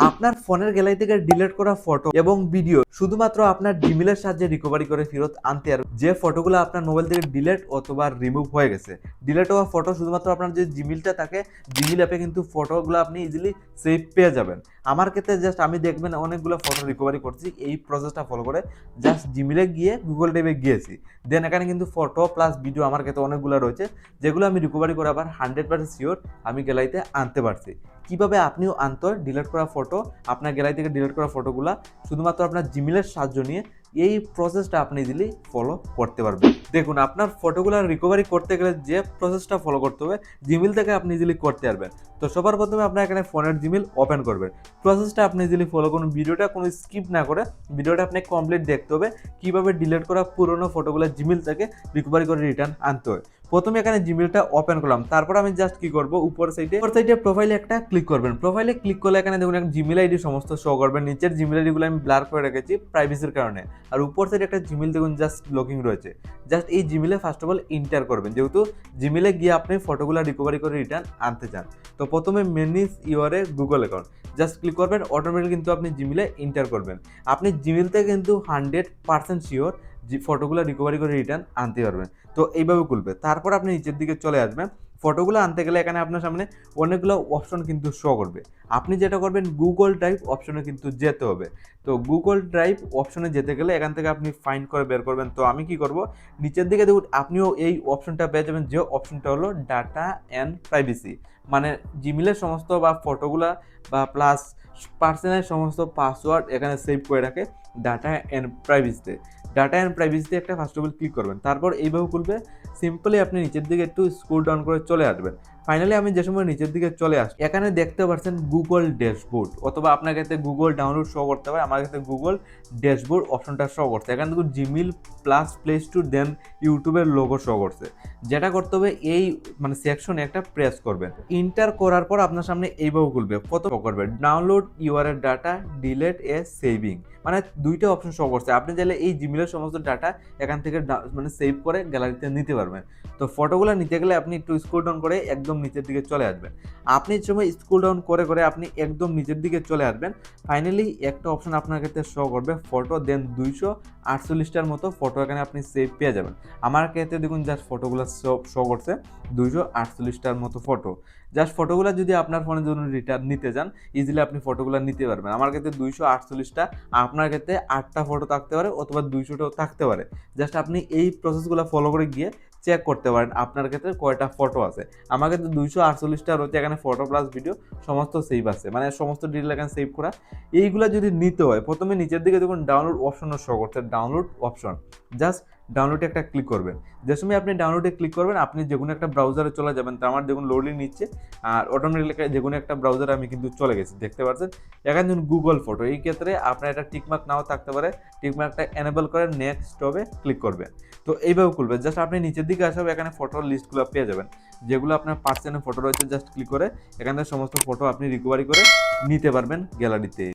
আপনার ফোনের গ্যালারি থেকে ডিলিট করা ফটো এবং ভিডিও শুধুমাত্র আপনার জিমেলের সাহায্যে রিকভারি করে ফেরত আনতে পারবেন। যে ফটোগুলো আপনার মোবাইল থেকে ডিলিট অথবা রিমুভ হয়ে গেছে, ডিলিট হওয়া ফটো শুধুমাত্র আপনার যে জিমেলটা থাকে, জিমেল অ্যাপে কিন্তু ফটোগুলো আপনি ইজিলি সেভ পেয়ে যাবেন। আমার ক্ষেত্রে জাস্ট আমি দেখবেন অনেকগুলো ফটো রিকভারি করছি এই প্রসেসটা ফলো করে। জাস্ট জিমেলে গিয়ে গুগল ড্রাইভে গিয়েছি, দেন এখানে কিন্তু ফটো প্লাস ভিডিও আমার ক্ষেত্রে অনেকগুলো রয়েছে, যেগুলো আমি রিকভারি করে আবার 100% শিওর আমি গ্যালারিতে আনতে পারছি। কিভাবে আপনিও আনতে ডিলিট করা ফটো, আপনার গ্যালারি থেকে ডিলিট করা ফটোগুলা শুধুমাত্র আপনার জিমেলের সাহায্য নিয়ে এই প্রসেসটা আপনি ইজিলি ফলো করতে পারবেন। দেখুন, আপনার ফটোগুলো রিকভারি করতে গেলে যে প্রসেসটা ফলো করতে হবে, জিমেল থেকে আপনি ইজিলি করতে পারবেন। তো সবার প্রথমে আপনার এখানে ফোনের জিমেল ওপেন করবেন। প্রসেসটা আপনি ইজিলি ফলো করুন, ভিডিওটা কোনো স্কিপ না করে ভিডিওটা আপনি কমপ্লিট দেখতে হবে কিভাবে ডিলিট করা পুরোনো ফটোগুলো জিমেল থেকে রিকভারি করে রিটার্ন আনতে হয়। প্রথমে এখানে জিমেলটা ওপেন করলাম, তারপর আমি জাস্ট কি করব, উপর সাইডে প্রোফাইলে একটা ক্লিক করবেন। প্রোফাইলে ক্লিক করলে এখানে দেখুন একটা জিমেল আইডি সমস্ত শো করবেন। নিচের জিমেল আইডিগুলো আমি ব্লার করে রেখেছি প্রাইভেসির কারণে। আর উপর সাইডে একটা জিমেল দেখুন জাস্ট লগিং রয়েছে। জাস্ট এই জিমেলে ফার্স্ট অফ অল ইন্টার করবেন, যেহেতু জিমেলে গিয়ে আপনি ফটোগুলো রিকভারি করে রিটার্ন আনতে চান। তো প্রথমে manage your Google account just click করবেন, অটোমেটিক কিন্তু আপনি জিমেলে ইন্টার করবেন। আপনি জিমেল থেকে কিন্তু 100% শিওর ফটোগুলো রিকভারি করে রিটার্ন আনতে পারবেন। তো এইভাবে খুলবে, তারপর আপনি নিচের দিকে চলে আসবেন। ফটোগুলো আনতে গেলে এখানে আপনার সামনে অনেকগুলো অপশন কিন্তু শো করবে। আপনি যেটা করবেন, গুগল ড্রাইভ অপশনে কিন্তু যেতে হবে। তো গুগল ড্রাইভ অপশনে যেতে গেলে এখান থেকে আপনি ফাইন্ড করে বের করবেন। তো আমি কি করব, নিচের দিকে দেখুন আপনিও এই অপশনটা পেয়ে যাবেন, যে অপশনটা হলো ডাটা অ্যান্ড প্রাইভেসি। মানে জিমেলের সমস্ত বা ফটোগুলা বা প্লাস পার্সোনাল সমস্ত পাসওয়ার্ড এখানে সেভ করে রাখে ডাটা অ্যান্ড প্রাইভেসিতে। ডাটা অ্যান্ড প্রাইভেসিতে একটা ফার্স্ট অফ অল ক্লিক করবেন, তারপর এইভাবে খুলবে। সিম্পলি আপনি নিচের দিকে একটু স্ক্রল ডাউন করে চলে আসবেন। ফাইনালি আমি যে সময় নিচের দিকে চলে আসি, এখানে দেখতে পাচ্ছেন গুগল ড্যাশবোর্ড, অথবা আপনার কাছে গুগল ডাউনলোড শো করতে পারে, আমার কাছে গুগল ড্যাশবোর্ড অপশনটা শো করছে। এখানে দেখুন জিমেল প্লাস প্লে স্টোর দেন ইউটিউবের লোগো শো করছে। যেটা করতে হবে, এই মানে সেকশনে একটা প্রেস করবেন। ইন্টার করার পর আপনার সামনে এইভাবে খুলবে। প্রথম করবেন ডাউনলোড ইউআরএল ডাটা ডিলেট এ সেভিং, মানে দুইটা অপশন শো করছে। আপনি চাইলে এই জিমেলের সমস্ত ডাটা এখান থেকে মানে সেভ করে গ্যালারিতে নিতে পারবেন। তো ফটোগুলো নিতে গেলে আপনি একটু স্ক্রল ডাউন করে একদম নিচের দিকে চলে আসবেন। আপনি সময় স্ক্রল ডাউন করে করে আপনি একদম নিচের দিকে চলে আসবেন। ফাইনালি একটা অপশন আপনার ক্ষেত্রে শো করবে ফটো, দেন 248টার মতো ফটো এখানে আপনি সেভ পেয়ে যাবেন। আমার ক্ষেত্রে দেখুন জাস্ট ফটোগুলো শো করছে 248টার মতো ফটো। জাস্ট ফটোগুলো যদি আপনার ফোনের জন্য রিটার্ন নিতে যান, ইজিলি আপনি ফটোগুলো নিতে পারবেন। আমার ক্ষেত্রে 248টা, আপনার ক্ষেত্রে 8টা ফটো থাকতে পারে অথবা 200টাও থাকতে পারে। জাস্ট আপনি এই প্রসেসগুলো ফলো করে গিয়ে চেক করতে পারেন আপনার ক্ষেত্রে কয়টা ফটো আছে। আমার ক্ষেত্রে 248টা রয়েছে, এখানে ফটো প্লাস ভিডিও সমস্ত সেভ আছে, মানে সমস্ত ডিটেল এখানে সেভ করা। এইগুলো যদি নিতে হয়, প্রথমে নিচের দিকে দেখুন ডাউনলোড অপশনও শো করছে, ডাউনলোড অপশন। জাস্ট ডাউনলোডে একটা ক্লিক করবেন। যে সময় আপনি ডাউনলোডে ক্লিক করবেন, আপনি যে কোনো একটা ব্রাউজারে চলে যাবেন। তো আমার দেখুন লোডিং নিচ্ছে, আর অটোমেটিক যে কোনো একটা ব্রাউজারে আমি কিন্তু চলে গেছি, দেখতে পাচ্ছেন। এখানে দেখুন গুগল ফটো, এই ক্ষেত্রে আপনার একটা টিকমার্ক নাও থাকতে পারে, টিকমার্কটা এনেবল করে নেক্সট হবে ক্লিক করবেন। তো এইভাবে খুলবে। জাস্ট আপনি নিচের দিকে আসবে, এখানে ফটোর লিস্টগুলো পেয়ে যাবেন, যেগুলো আপনার পার্সোনাল ফটো রয়েছে। জাস্ট ক্লিক করে এখানে সমস্ত ফটো আপনি রিকভারি করে নিতে পারবেন গ্যালারিতে।